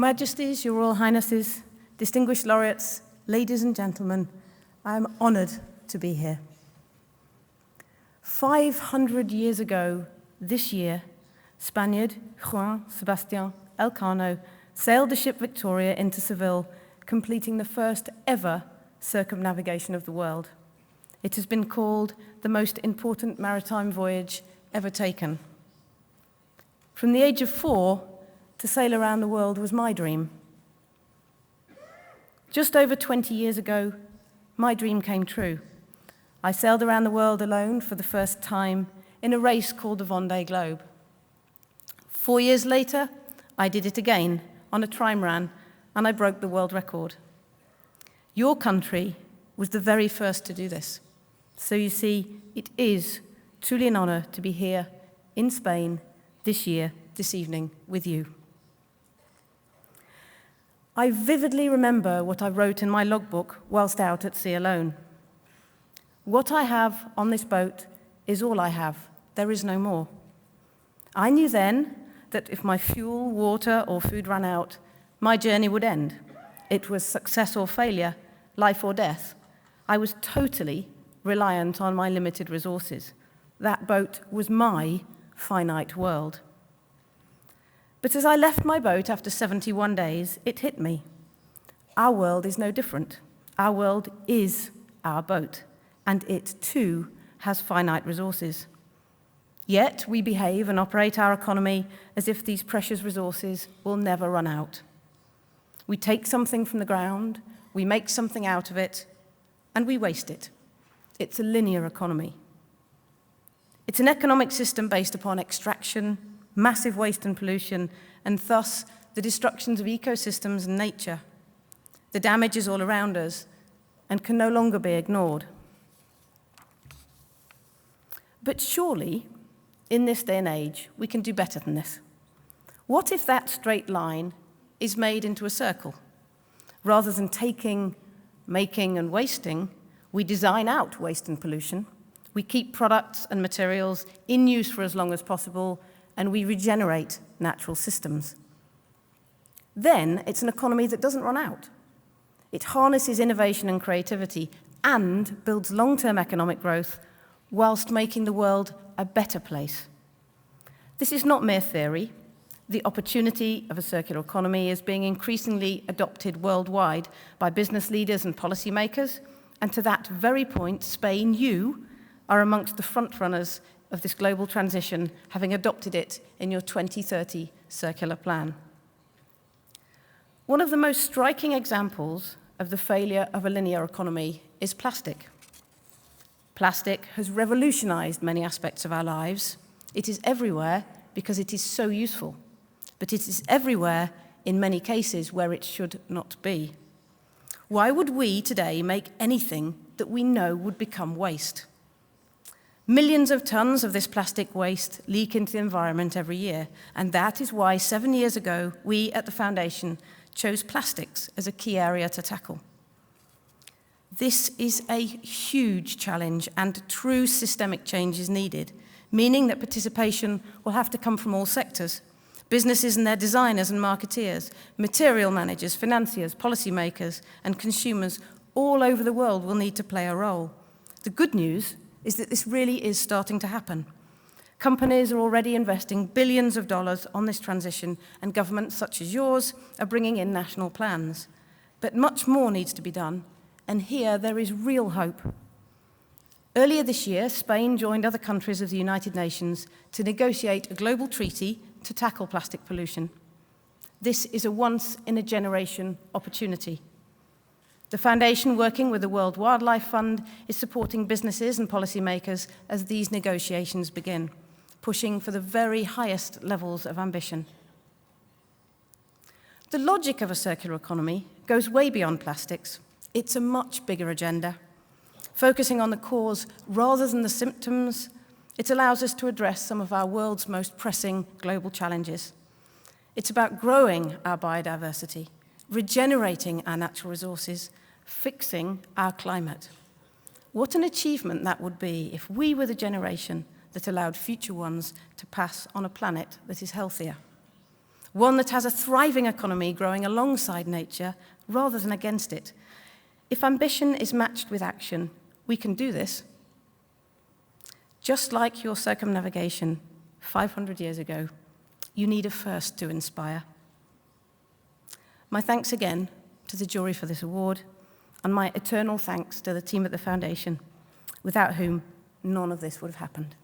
Majesties, Your Royal Highnesses, distinguished laureates, ladies and gentlemen, I am honored to be here. 500 years ago this year, Spaniard Juan Sebastián Elcano sailed the ship Victoria into Seville, completing the first ever circumnavigation of the world. It has been called the most important maritime voyage ever taken. From the age of 4, to sail around the world was my dream. Just over 20 years ago, my dream came true. I sailed around the world alone for the first time in a race called the Vendée Globe. 4 years later, I did it again on a trimaran, and I broke the world record. Your country was the very first to do this. So you see, it is truly an honor to be here in Spain this year, this evening, with you. I vividly remember what I wrote in my logbook whilst out at sea alone. What I have on this boat is all I have. There is no more. I knew then that if my fuel, water, or food ran out, my journey would end. It was success or failure, life or death. I was totally reliant on my limited resources. That boat was my finite world. But as I left my boat after 71 days, it hit me. Our world is no different. Our world is our boat, and it too has finite resources. Yet we behave and operate our economy as if these precious resources will never run out. We take something from the ground, we make something out of it, and we waste it. It's a linear economy. It's an economic system based upon extraction, massive waste and pollution, and thus the destructions of ecosystems and nature. The damage is all around us and can no longer be ignored. But surely, in this day and age, we can do better than this. What if that straight line is made into a circle? Rather than taking, making, and wasting, we design out waste and pollution. We keep products and materials in use for as long as possible, and we regenerate natural systems. Then it's an economy that doesn't run out. It harnesses innovation and creativity and builds long-term economic growth whilst making the world a better place. This is not mere theory. The opportunity of a circular economy is being increasingly adopted worldwide by business leaders and policymakers, and to that very point, Spain, you are amongst the front runners of this global transition, having adopted it in your 2030 circular plan. One of the most striking examples of the failure of a linear economy is plastic. Plastic has revolutionized many aspects of our lives. It is everywhere because it is so useful, but it is everywhere in many cases where it should not be. Why would we today make anything that we know would become waste? Millions of tons of this plastic waste leak into the environment every year, and that is why 7 years ago, we at the Foundation chose plastics as a key area to tackle. This is a huge challenge, and true systemic change is needed, meaning that participation will have to come from all sectors. Businesses and their designers and marketeers, material managers, financiers, policymakers, and consumers all over the world will need to play a role. The good news is that this really is starting to happen. Companies are already investing billions of dollars on this transition, and governments such as yours are bringing in national plans. But much more needs to be done, and here there is real hope. Earlier this year, Spain joined other countries of the United Nations to negotiate a global treaty to tackle plastic pollution. This is a once-in-a-generation opportunity. The Foundation, working with the World Wildlife Fund, is supporting businesses and policymakers as these negotiations begin, pushing for the very highest levels of ambition. The logic of a circular economy goes way beyond plastics. It's a much bigger agenda. Focusing on the cause rather than the symptoms, it allows us to address some of our world's most pressing global challenges. It's about growing our biodiversity, regenerating our natural resources, fixing our climate. What an achievement that would be if we were the generation that allowed future ones to pass on a planet that is healthier. one that has a thriving economy growing alongside nature rather than against it. If ambition is matched with action, we can do this. Just like your circumnavigation 500 years ago, you need a first to inspire. My thanks again to the jury for this award, and my eternal thanks to the team at the Foundation, without whom none of this would have happened.